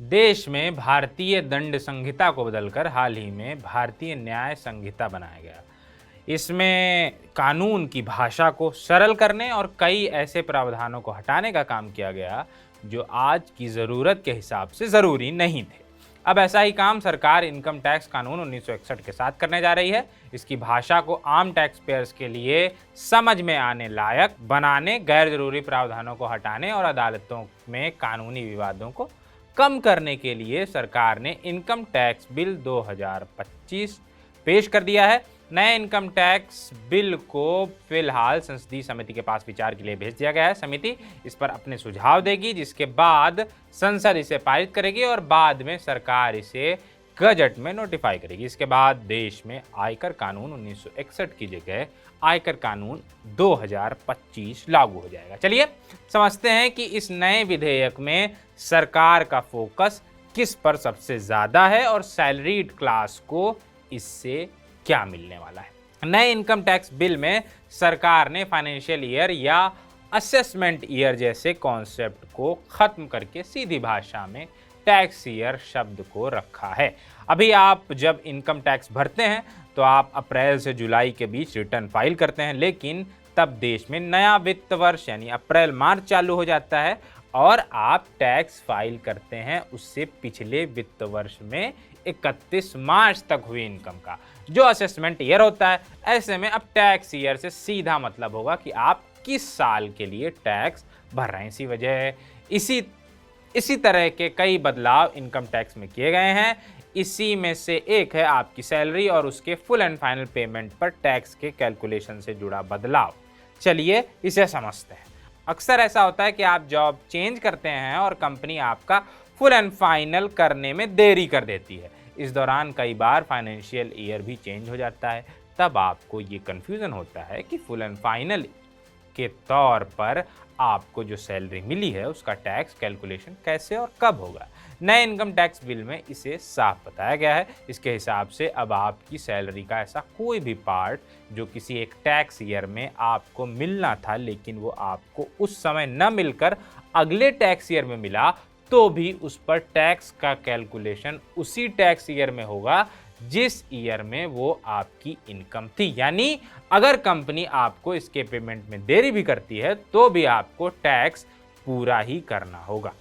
देश में भारतीय दंड संहिता को बदलकर हाल ही में भारतीय न्याय संहिता बनाया गया। इसमें कानून की भाषा को सरल करने और कई ऐसे प्रावधानों को हटाने का काम किया गया जो आज की ज़रूरत के हिसाब से ज़रूरी नहीं थे। अब ऐसा ही काम सरकार इनकम टैक्स कानून 1961 के साथ करने जा रही है। इसकी भाषा को आम टैक्स पेयर्स के लिए समझ में आने लायक बनाने, गैर जरूरी प्रावधानों को हटाने और अदालतों में कानूनी विवादों को कम करने के लिए सरकार ने इनकम टैक्स बिल 2025 पेश कर दिया है। नए इनकम टैक्स बिल को फिलहाल संसदीय समिति के पास विचार के लिए भेज दिया गया है। समिति इस पर अपने सुझाव देगी, जिसके बाद संसद इसे पारित करेगी और बाद में सरकार इसे गजट में नोटिफाई करेगी। इसके बाद देश में आयकर कानून 1961 की जगह आयकर कानून 2025 लागू हो जाएगा। चलिए समझते हैं कि इस नए विधेयक में सरकार का फोकस किस पर सबसे ज़्यादा है और सैलरीड क्लास को इससे क्या मिलने वाला है। नए इनकम टैक्स बिल में सरकार ने फाइनेंशियल ईयर या असेसमेंट ईयर जैसे कॉन्सेप्ट को खत्म करके सीधी भाषा में टैक्स ईयर शब्द को रखा है। अभी आप जब इनकम टैक्स भरते हैं तो आप अप्रैल से जुलाई के बीच रिटर्न फाइल करते हैं, लेकिन तब देश में नया वित्त वर्ष यानी अप्रैल मार्च चालू हो जाता है और आप टैक्स फाइल करते हैं उससे पिछले वित्त वर्ष में 31 मार्च तक हुई इनकम का, जो असेसमेंट ईयर होता है। ऐसे में अब टैक्स ईयर से सीधा मतलब होगा कि आप किस साल के लिए टैक्स भर रहे हैं। इसी वजह इसी तरह के कई बदलाव इनकम टैक्स में किए गए हैं। इसी में से एक है आपकी सैलरी और उसके फुल एंड फाइनल पेमेंट पर टैक्स के कैलकुलेशन से जुड़ा बदलाव। चलिए इसे समझते हैं। अक्सर ऐसा होता है कि आप जॉब चेंज करते हैं और कंपनी आपका फुल एंड फाइनल करने में देरी कर देती है। इस दौरान कई बार फाइनेंशियल ईयर भी चेंज हो जाता है। तब आपको ये कन्फ्यूज़न होता है कि फुल एंड फाइनल के तौर पर आपको जो सैलरी मिली है उसका टैक्स कैलकुलेशन कैसे और कब होगा। नए इनकम टैक्स बिल में इसे साफ बताया गया है। इसके हिसाब से अब आपकी सैलरी का ऐसा कोई भी पार्ट जो किसी एक टैक्स ईयर में आपको मिलना था लेकिन वो आपको उस समय न मिलकर अगले टैक्स ईयर में मिला, तो भी उस पर टैक्स का कैलकुलेशन उसी टैक्स ईयर में होगा जिस ईयर में वो आपकी इनकम थी। यानी अगर कंपनी आपको इसके पेमेंट में देरी भी करती है तो भी आपको टैक्स पूरा ही करना होगा।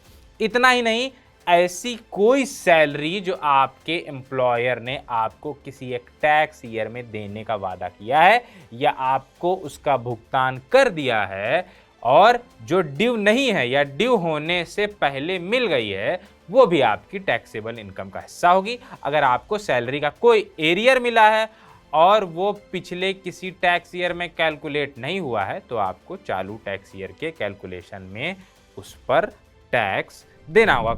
इतना ही नहीं, ऐसी कोई सैलरी जो आपके एम्प्लॉयर ने आपको किसी एक टैक्स ईयर में देने का वादा किया है या आपको उसका भुगतान कर दिया है और जो ड्यू नहीं है या ड्यू होने से पहले मिल गई है, वो भी आपकी टैक्सेबल इनकम का हिस्सा होगी। अगर आपको सैलरी का कोई एरियर मिला है और वो पिछले किसी टैक्स ईयर में कैलकुलेट नहीं हुआ है तो आपको चालू टैक्स ईयर के कैलकुलेशन में उस पर टैक्स देना होगा।